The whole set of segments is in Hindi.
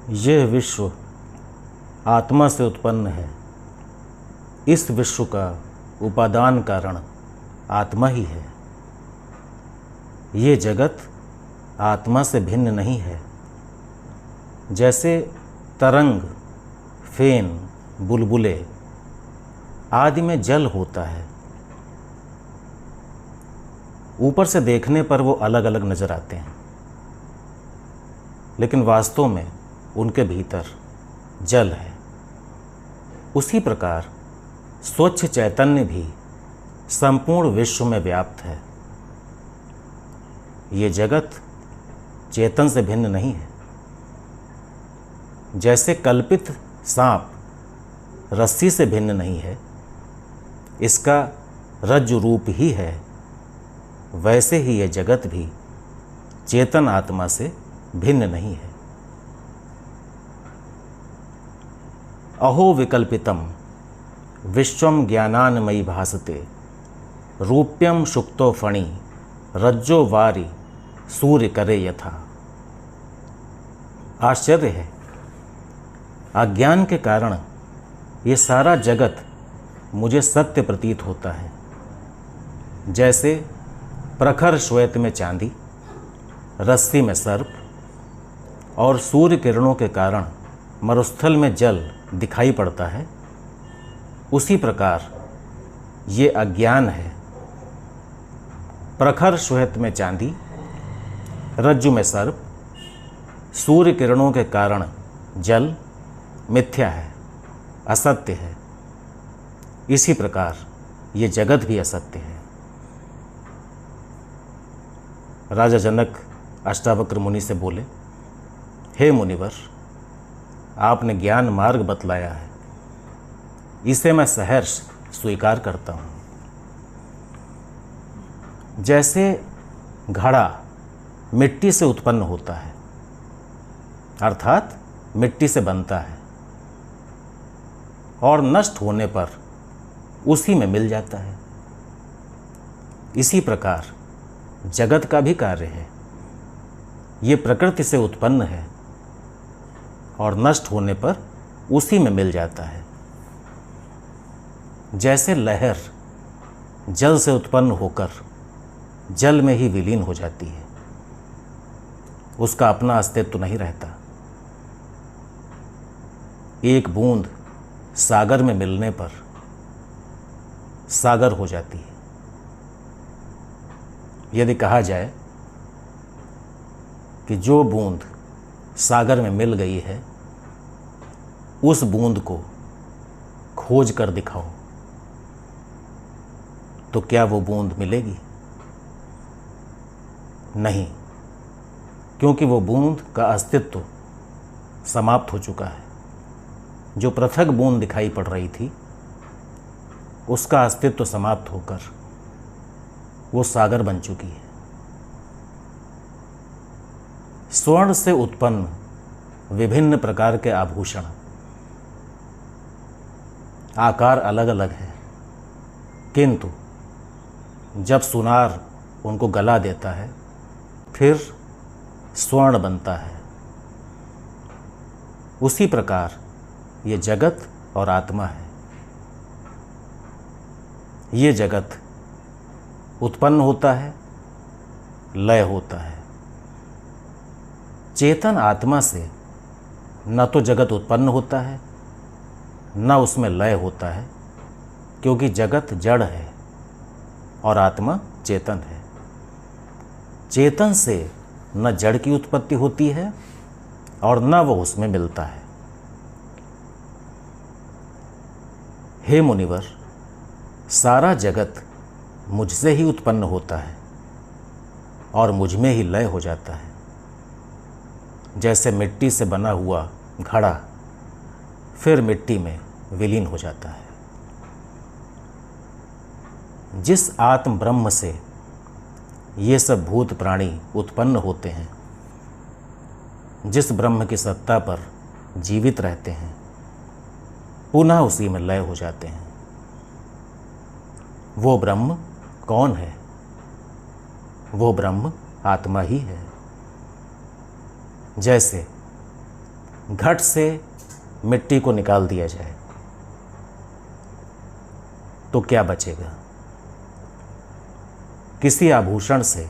यह विश्व आत्मा से उत्पन्न है। इस विश्व का उपादान कारण आत्मा ही है। ये जगत आत्मा से भिन्न नहीं है। जैसे तरंग, फेन, बुलबुले आदि में जल होता है, ऊपर से देखने पर वो अलग अलग नजर आते हैं, लेकिन वास्तव में उनके भीतर जल है। उसी प्रकार स्वच्छ चैतन्य भी संपूर्ण विश्व में व्याप्त है। ये जगत चेतन से भिन्न नहीं है। जैसे कल्पित सांप रस्सी से भिन्न नहीं है, इसका रज्जु रूप ही है, वैसे ही यह जगत भी चेतन आत्मा से भिन्न नहीं है। अहो विकल्पितम विश्वम ज्ञानान्मयी भासते रूप्यम शुक्तो फणि रज्जो वारी सूर्य करे यथा। आश्चर्य है, अज्ञान के कारण ये सारा जगत मुझे सत्य प्रतीत होता है। जैसे प्रखर श्वेत में चांदी, रस्सी में सर्प और सूर्य किरणों के कारण मरुस्थल में जल दिखाई पड़ता है, उसी प्रकार ये अज्ञान है। प्रखर श्वेत में चांदी, रज्जु में सर्प, सूर्य किरणों के कारण जल मिथ्या है, असत्य है। इसी प्रकार ये जगत भी असत्य है। राजा जनक अष्टावक्र मुनि से बोले, हे मुनिवर, आपने ज्ञान मार्ग बतलाया है, इसे मैं सहर्ष स्वीकार करता हूँ। जैसे घड़ा मिट्टी से उत्पन्न होता है, अर्थात मिट्टी से बनता है और नष्ट होने पर उसी में मिल जाता है, इसी प्रकार जगत का भी कार्य है। ये प्रकृति से उत्पन्न है और नष्ट होने पर उसी में मिल जाता है। जैसे लहर जल से उत्पन्न होकर जल में ही विलीन हो जाती है, उसका अपना अस्तित्व नहीं रहता। एक बूंद सागर में मिलने पर सागर हो जाती है। यदि कहा जाए कि जो बूंद सागर में मिल गई है, उस बूंद को खोज कर दिखाओ, तो क्या वो बूंद मिलेगी? नहीं, क्योंकि वो बूंद का अस्तित्व समाप्त हो चुका है। जो पृथक बूंद दिखाई पड़ रही थी, उसका अस्तित्व समाप्त होकर वो सागर बन चुकी है। स्वर्ण से उत्पन्न विभिन्न प्रकार के आभूषण, आकार अलग अलग है, किंतु जब सुनार उनको गला देता है, फिर स्वर्ण बनता है। उसी प्रकार ये जगत और आत्मा है। ये जगत उत्पन्न होता है, लय होता है। चेतन आत्मा से न तो जगत उत्पन्न होता है, न उसमें लय होता है, क्योंकि जगत जड़ है और आत्मा चेतन है। चेतन से न जड़ की उत्पत्ति होती है और न वो उसमें मिलता है। हे मुनिवर, सारा जगत मुझसे ही उत्पन्न होता है और मुझ में ही लय हो जाता है। जैसे मिट्टी से बना हुआ घड़ा फिर मिट्टी में विलीन हो जाता है। जिस आत्म ब्रह्म से ये सब भूत प्राणी उत्पन्न होते हैं, जिस ब्रह्म की सत्ता पर जीवित रहते हैं, पुनः उसी में लय हो जाते हैं। वो ब्रह्म कौन है? वो ब्रह्म आत्मा ही है। जैसे घट से मिट्टी को निकाल दिया जाए तो क्या बचेगा? किसी आभूषण से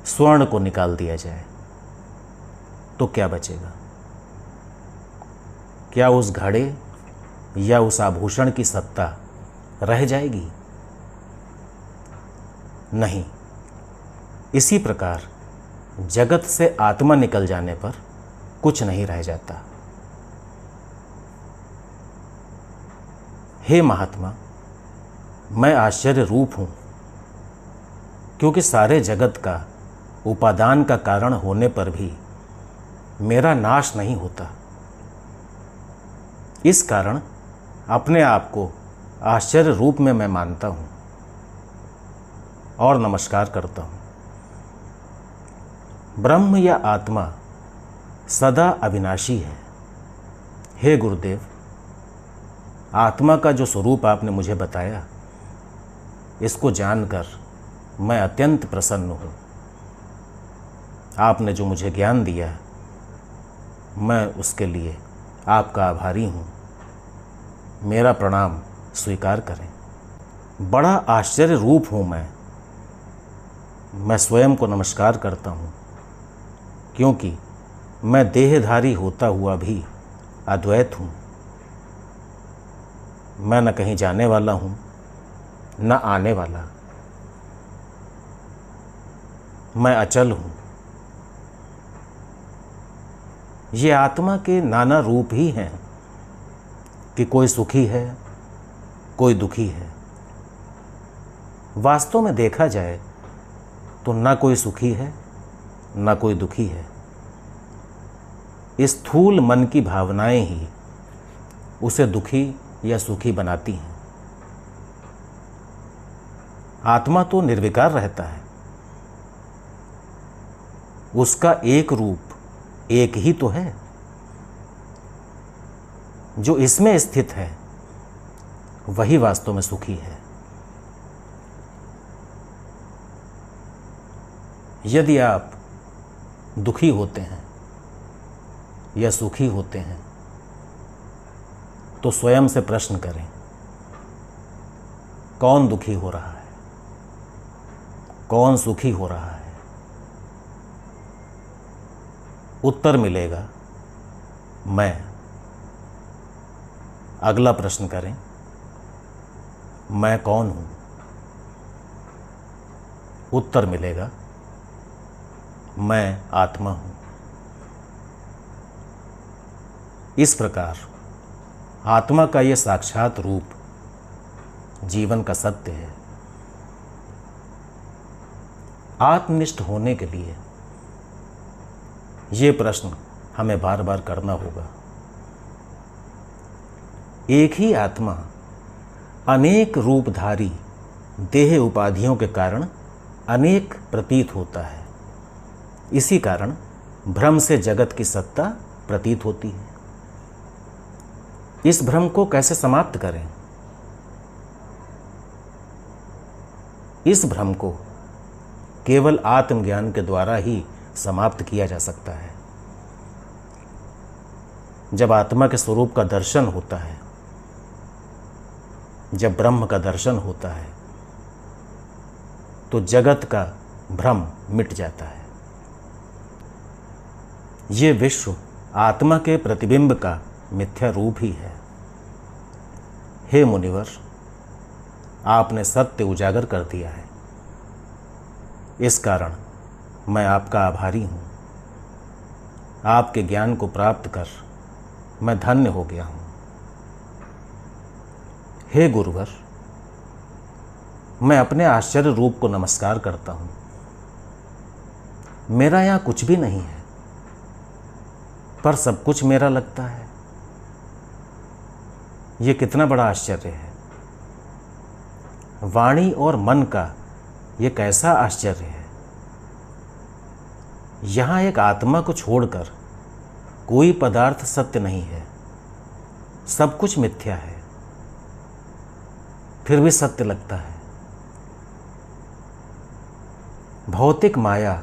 स्वर्ण को निकाल दिया जाए तो क्या बचेगा? क्या उस घड़े या उस आभूषण की सत्ता रह जाएगी? नहीं। इसी प्रकार जगत से आत्मा निकल जाने पर कुछ नहीं रह जाता। हे महात्मा, मैं आश्चर्य रूप हूं, क्योंकि सारे जगत का उपादान का कारण होने पर भी मेरा नाश नहीं होता। इस कारण अपने आप को आश्चर्य रूप में मैं मानता हूं और नमस्कार करता हूं। ब्रह्म या आत्मा सदा अविनाशी है। हे गुरुदेव, आत्मा का जो स्वरूप आपने मुझे बताया, इसको जानकर मैं अत्यंत प्रसन्न हूँ। आपने जो मुझे ज्ञान दिया, मैं उसके लिए आपका आभारी हूँ। मेरा प्रणाम स्वीकार करें। बड़ा आश्चर्य रूप हूँ मैं स्वयं को नमस्कार करता हूँ, क्योंकि मैं देहधारी होता हुआ भी अद्वैत हूँ। मैं न कहीं जाने वाला हूँ, न आने वाला। मैं अचल हूँ। ये आत्मा के नाना रूप ही हैं कि कोई सुखी है, कोई दुखी है। वास्तव में देखा जाए तो ना कोई सुखी है, ना कोई दुखी है। स्थूल मन की भावनाएं ही उसे दुखी या सुखी बनाती हैं। आत्मा तो निर्विकार रहता है। उसका एक रूप एक ही तो है। जो इसमें स्थित है वही वास्तव में सुखी है। यदि आप दुखी होते हैं या सुखी होते हैं तो स्वयं से प्रश्न करें, कौन दुखी हो रहा है, कौन सुखी हो रहा है? उत्तर मिलेगा, मैं। अगला प्रश्न करें, मैं कौन हूं? उत्तर मिलेगा, मैं आत्मा हूं। इस प्रकार आत्मा का यह साक्षात रूप जीवन का सत्य है। आत्मनिष्ठ होने के लिए ये प्रश्न हमें बार बार करना होगा। एक ही आत्मा अनेक रूपधारी देह उपाधियों के कारण अनेक प्रतीत होता है। इसी कारण भ्रम से जगत की सत्ता प्रतीत होती है। इस भ्रम को कैसे समाप्त करें? इस भ्रम को केवल आत्मज्ञान के द्वारा ही समाप्त किया जा सकता है। जब आत्मा के स्वरूप का दर्शन होता है, जब ब्रह्म का दर्शन होता है, तो जगत का भ्रम मिट जाता है। ये विश्व आत्मा के प्रतिबिंब का मिथ्या रूप ही है। हे मुनिवर, आपने सत्य उजागर कर दिया है। इस कारण मैं आपका आभारी हूँ। आपके ज्ञान को प्राप्त कर मैं धन्य हो गया हूँ। हे गुरुवर, मैं अपने आश्चर्य रूप को नमस्कार करता हूँ। मेरा यहाँ कुछ भी नहीं है, पर सब कुछ मेरा लगता है। ये कितना बड़ा आश्चर्य है। वाणी और मन का ये कैसा आश्चर्य है। यहाँ एक आत्मा को छोड़कर कोई पदार्थ सत्य नहीं है, सब कुछ मिथ्या है, फिर भी सत्य लगता है। भौतिक माया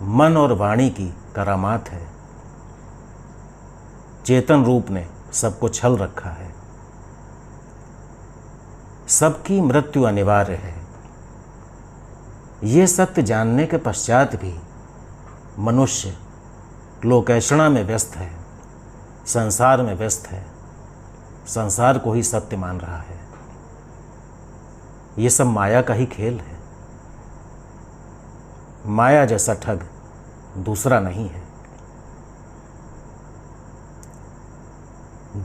मन और वाणी की करामात है। चेतन रूप ने सबको छल रखा है। सबकी मृत्यु अनिवार्य है। ये सत्य जानने के पश्चात भी मनुष्य लोकैषणा में व्यस्त है, संसार में व्यस्त है, संसार को ही सत्य मान रहा है। ये सब माया का ही खेल है। माया जैसा ठग दूसरा नहीं है।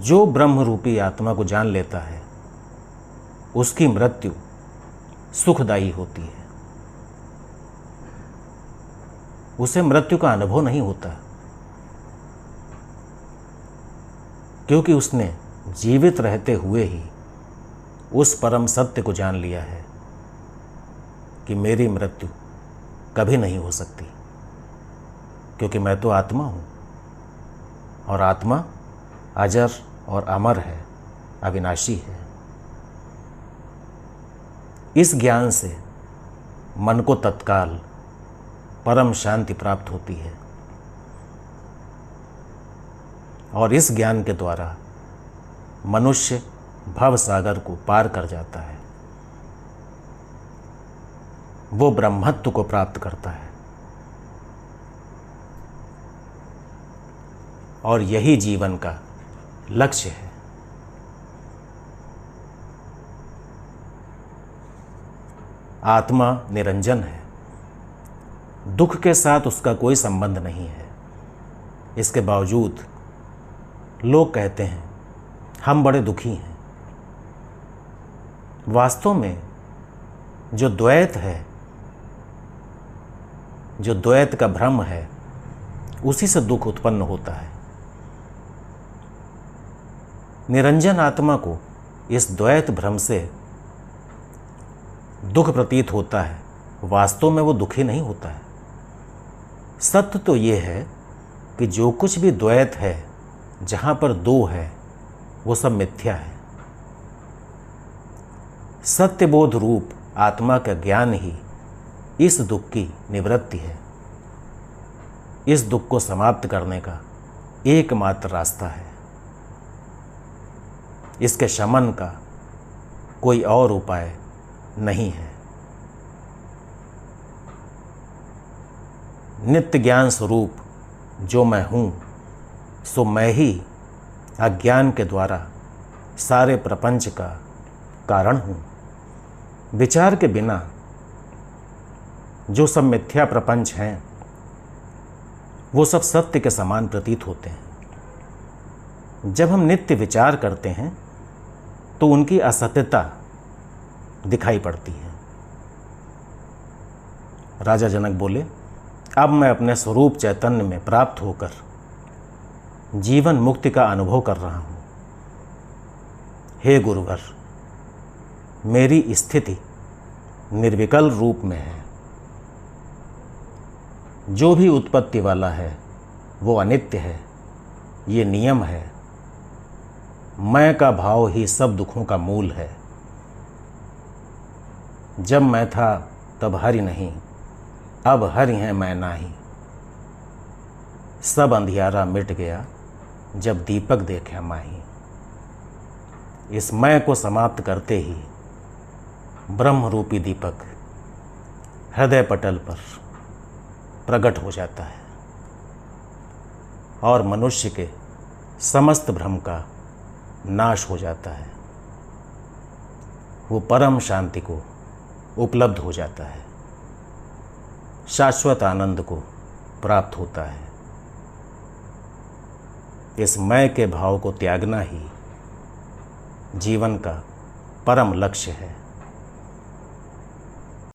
जो ब्रह्म रूपी आत्मा को जान लेता है उसकी मृत्यु सुखदायी होती है। उसे मृत्यु का अनुभव नहीं होता, क्योंकि उसने जीवित रहते हुए ही उस परम सत्य को जान लिया है कि मेरी मृत्यु कभी नहीं हो सकती, क्योंकि मैं तो आत्मा हूँ और आत्मा अजर और अमर है, अविनाशी है। इस ज्ञान से मन को तत्काल परम शांति प्राप्त होती है और इस ज्ञान के द्वारा मनुष्य भव सागर को पार कर जाता है, वो ब्रह्मत्व को प्राप्त करता है। और यही जीवन का लक्ष्य है। आत्मा निरंजन है, दुख के साथ उसका कोई संबंध नहीं है। इसके बावजूद लोग कहते हैं हम बड़े दुखी हैं। वास्तव में जो द्वैत है, जो द्वैत का भ्रम है, उसी से दुख उत्पन्न होता है। निरंजन आत्मा को इस द्वैत भ्रम से दुख प्रतीत होता है, वास्तव में वो दुखी नहीं होता है। सत्य तो ये है कि जो कुछ भी द्वैत है, जहाँ पर दो है, वो सब मिथ्या है। सत्यबोध रूप आत्मा का ज्ञान ही इस दुख की निवृत्ति है। इस दुख को समाप्त करने का एकमात्र रास्ता है। इसके शमन का कोई और उपाय नहीं है। नित्य ज्ञान स्वरूप जो मैं हूँ, सो मैं ही अज्ञान के द्वारा सारे प्रपंच का कारण हूँ। विचार के बिना जो सब मिथ्या प्रपंच हैं, वो सब सत्य के समान प्रतीत होते हैं। जब हम नित्य विचार करते हैं तो उनकी असत्यता दिखाई पड़ती है। राजा जनक बोले, अब मैं अपने स्वरूप चैतन्य में प्राप्त होकर जीवन मुक्ति का अनुभव कर रहा हूँ। हे गुरुवर, मेरी स्थिति निर्विकल्प रूप में है। जो भी उत्पत्ति वाला है वो अनित्य है, ये नियम है। मैं का भाव ही सब दुखों का मूल है। जब मैं था तब हरि नहीं, अब हरि है मैं नाही। सब अंधियारा मिट गया जब दीपक देखा माही। इस मैं को समाप्त करते ही ब्रह्म रूपी दीपक हृदय पटल पर प्रकट हो जाता है और मनुष्य के समस्त भ्रम का नाश हो जाता है। वो परम शांति को उपलब्ध हो जाता है, शाश्वत आनंद को प्राप्त होता है। इस मैं के भाव को त्यागना ही जीवन का परम लक्ष्य है।